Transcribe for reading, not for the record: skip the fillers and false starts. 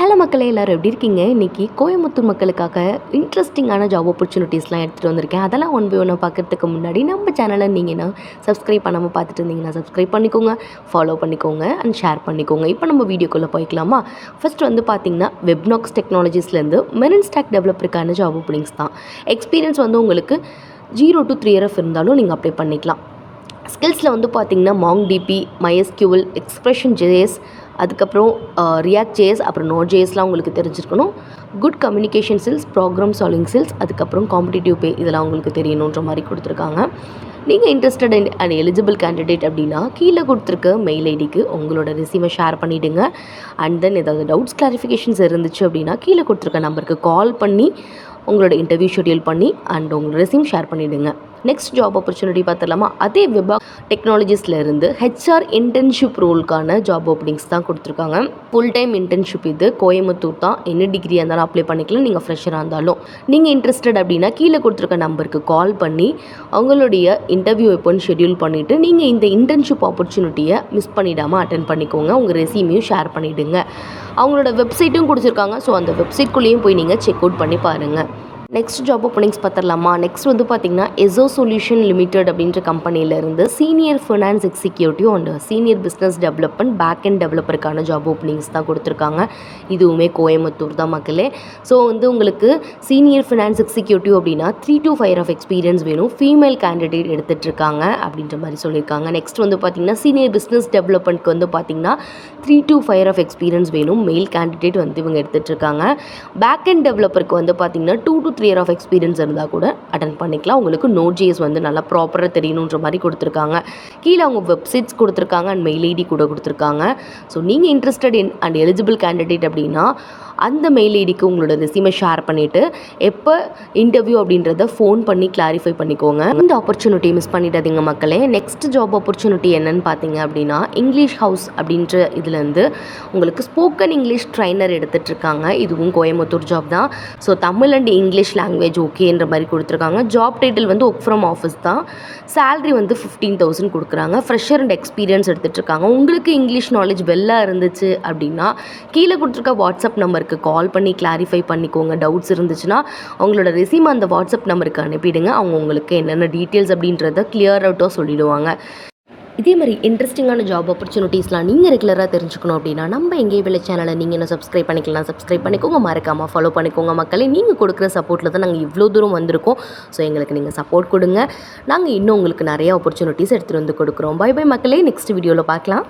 Hello மக்களே, எல்லோரும் எப்படி இருக்கீங்க? இன்றைக்கி கோயம்புத்தூர் மக்களுக்காக இன்ட்ரெஸ்டிங்கான ஜாப் ஆப்பர்ச்சுனிட்டிஸ்லாம் எடுத்துகிட்டு வந்திருக்கேன். அதெல்லாம் ஒன் பை ஒன்று பார்க்குறதுக்கு முன்னாடி நம்ம சேனலை நீங்கள் சப்ஸ்கிரைப் பண்ணாமல் பார்த்துட்டு இருந்தீங்கன்னா சப்ஸ்கிரைப் பண்ணிக்கோங்க, ஃபாலோ பண்ணிக்கோங்க அண்ட் ஷேர் பண்ணிக்கோங்க. இப்போ நம்ம வீடியோக்குள்ளே போய்க்கலாமா? ஃபஸ்ட் வந்து பார்த்திங்கன்னா வெப்நாக்ஸ் டெக்னாலஜிஸ்லேருந்து மெரின் ஸ்டாக் டெவலப்பருக்கான ஜாப் ஓப்பனிங்ஸ் தான். எக்ஸ்பீரியன்ஸ் வந்து உங்களுக்கு 0 to 3 இயர் இருந்தாலும் நீங்கள் அப்ளை பண்ணிக்கலாம். ஸ்கில்ஸில் வந்து பார்த்திங்கன்னா MongoDB, MySQL, எக்ஸ்பிரஷன் ஜேஎஸ், அதுக்கப்புறம் ரியாக்ட் ஜேஎஸ், அப்புறம் நோட் ஜேஎஸ்லாம் உங்களுக்கு தெரிஞ்சிருக்கணும். Good communication skills, programme solving skills, அதுக்கப்புறம் காம்படிட்டிவ் பே இதெல்லாம் உங்களுக்கு தெரியணுன்ற மாதிரி கொடுத்துருக்காங்க. நீங்கள் இன்ட்ரெஸ்டட் அண்ட் எலிஜிபிள் கேண்டிடேட் அப்படின்னா கீழே கொடுத்துருக்க மெயில் ஐடிக்கு உங்களோட ரெசியூமை ஷேர் பண்ணிவிடுங்க. அண்ட் தென் ஏதாவது டவுட்ஸ் கிளாரிஃபிகேஷன்ஸ் இருந்துச்சு அப்படின்னா கீழே கொடுத்துருக்க நம்பருக்கு கால் பண்ணி உங்களோட இன்டர்வியூ ஷெட்யூல் பண்ணி அண்ட் உங்களோட ரெசியூம் ஷேர் பண்ணிவிடுங்க. நெக்ஸ்ட் ஜாப் ஆப்பர்ச்சுனிட்டி பார்த்துடலாமா? அதே வெப் டெக்னாலஜிஸ்லேருந்து ஹெச்ஆர் இன்டர்ன்ஷிப் ரோலுக்கான ஜாப் ஓப்பனிங்ஸ் தான் கொடுத்துருக்காங்க. ஃபுல் டைம் இன்டர்ன்ஷிப் இது. கோயம்புத்தூர் தான். என்ன டிகிரியாக இருந்தாலும் அப்ளை பண்ணிக்கலாம். நீங்கள் ஃப்ரெஷராக இருந்தாலும் நீங்கள் இன்ட்ரெஸ்டட் அப்படின்னா கீழே கொடுத்துருக்க நம்பருக்கு கால் பண்ணி அவங்களுடைய இன்டர்வியூ எப்போன்னு ஷெட்யூல் பண்ணிவிட்டு நீங்கள் இந்த இன்டர்ன்ஷிப் ஆப்பர்ச்சுனிட்டியை மிஸ் பண்ணிடாமல் அட்டென்ட் பண்ணிக்கோங்க. உங்கள் ரெசியூமையும் ஷேர் பண்ணிவிடுங்க. அவங்களோட வெப்சைட்டும் கொடுத்துருக்காங்க. ஸோ அந்த வெப்சைட்குள்ளேயும் போய் நீங்கள் செக் அவுட் பண்ணி பாருங்கள். நெக்ஸ்ட் ஜாப் ஓப்பனிங்ஸ் பார்த்துடலாமா? நெக்ஸ்ட் வந்து பார்த்திங்கன்னா எஸோ சொல்யூஷன் லிமிடெட் அப்படின்ற கம்பெனியிலேருந்து senior finance executive and senior business development back and டெவலப்பருக்கான ஜாப் ஓப்பனிங்ஸ் தான் கொடுத்துருக்காங்க. இதுவுமே கோயம்புத்தூர் தான் மக்களே. ஸோ வந்து உங்களுக்கு சீனியர் ஃபினான்ஸ் எக்ஸிக்யூட்டிவ் அப்படின்னா 3 to 5 ஆஃப் எக்ஸ்பீரியன்ஸ் வேணும். ஃபீமேல் கேண்டிடேட் எடுத்துகிட்ருக்காங்க அப்படின்ற மாதிரி சொல்லியிருக்காங்க. நெக்ஸ்ட் வந்து பார்த்திங்கன்னா சீனியர் பிஸ்னஸ் டெவலப்மெண்ட்க்கு வந்து பார்த்திங்கன்னா 3 to 5 ஆஃப் எக்ஸ்பீரியன்ஸ் வேணும். மெயில் கேண்டிடேட் வந்து இவங்க எடுத்துகிட்ருக்காங்க. பேக் அண்ட் டெவலப்பருக்கு வந்து பார்த்திங்கன்னா 2 to 3 இயர் ஆஃப் எக்ஸ்பீரியன்ஸ் இருந்தால் கூட அட்டென்ட் பண்ணிக்கலாம். உங்களுக்கு நோட் ஜேஎஸ் வந்து நல்லா ப்ராப்பராக தெரியணுன்ற மாதிரி கொடுத்துருக்காங்க. கீழே அவங்க வெப்சைட்ஸ் கொடுத்துருக்காங்க அண்ட் மெயில் ஐடி கூட கொடுத்துருக்காங்க. ஸோ நீங்கள் interested in and eligible candidate அப்படின்னா அந்த மெயில் ஐடிக்கு உங்களோட ரெசியூமை ஷேர் பண்ணிவிட்டு எப்போ இன்டர்வியூ அப்படின்றத ஃபோன் பண்ணி கிளாரிஃபை பண்ணிக்கோங்க. இந்த ஆப்பர்ச்சுனிட்டியை மிஸ் பண்ணிடாதீங்க மக்களே. நெக்ஸ்ட் ஜாப் ஆப்பர்ச்சுனிட்டி என்னன்னு பார்த்தீங்க அப்படின்னா இங்கிலீஷ் ஹவுஸ் அப்படின்ற இதுலேருந்து உங்களுக்கு ஸ்போக்கன் இங்கிலீஷ் ட்ரைனர் எடுத்துகிட்ருக்காங்க. இதுவும் கோயம்புத்தூர் ஜாப் தான். So Tamil and English language ஓகேன்ற மாதிரி கொடுத்துருக்காங்க. ஜாப் டைட்டில் வந்து ஒர்க் ஃப்ரம் ஆஃபீஸ் தான். சேலரி வந்து 15,000 கொடுக்குறாங்க. ஃப்ரெஷர் அண்ட் எக்ஸ்பீரியன்ஸ் எடுத்துகிட்ருக்காங்க. உங்களுக்கு இங்கிலீஷ் நாலேஜ் வெல்லாக இருந்துச்சு அப்படின்னா கீழே கொடுத்துருக்க வாட்ஸ்அப் நம்பருக்கு கால் பண்ணி கிளாரிஃபை பண்ணிக்கோங்க. டவுட்ஸ் இருந்துச்சுன்னா அவங்களோட ரெசியூம் அந்த வாட்ஸ்அப் நம்பருக்கு அனுப்பிடுங்க. அவங்க உங்களுக்கு என்னென்ன டீட்டெயில்ஸ் அப்படின்றத கிளியர் அவுட்டாக சொல்லிடுவாங்க. இதே மாதிரி இன்ட்ரெஸ்டிங்கான ஜாப் ஆப்பர்ச்சுனிட்டிஸ்லாம் நீங்கள் ரெகுலராக தெரிஞ்சுக்கணும் அப்படின்னா நம்ம எங்கேயே விலை சேனலை நீங்கள் என்ன சப்ஸ்கிரைப் பண்ணிக்கலாம், சப்ஸ்கிரைப் பண்ணிக்கோங்க, மறக்காமல் ஃபாலோ பண்ணிக்கோங்க மக்களே. நீங்கள் கொடுக்குற சப்போர்ட்டில் தான் நாங்கள் இவ்வளோ தூரம் வந்திருக்கோம். ஸோ எங்களுக்கு நீங்கள் சப்போர்ட் கொடுங்க. நாங்கள் இன்னும் உங்களுக்கு நிறைய ஆப்பர்ச்சுனிட்டிஸ் எடுத்துகிட்டு வந்து கொடுக்குறோம். பை பை மக்களே. நெக்ஸ்ட் வீடியோவில் பார்க்கலாம்.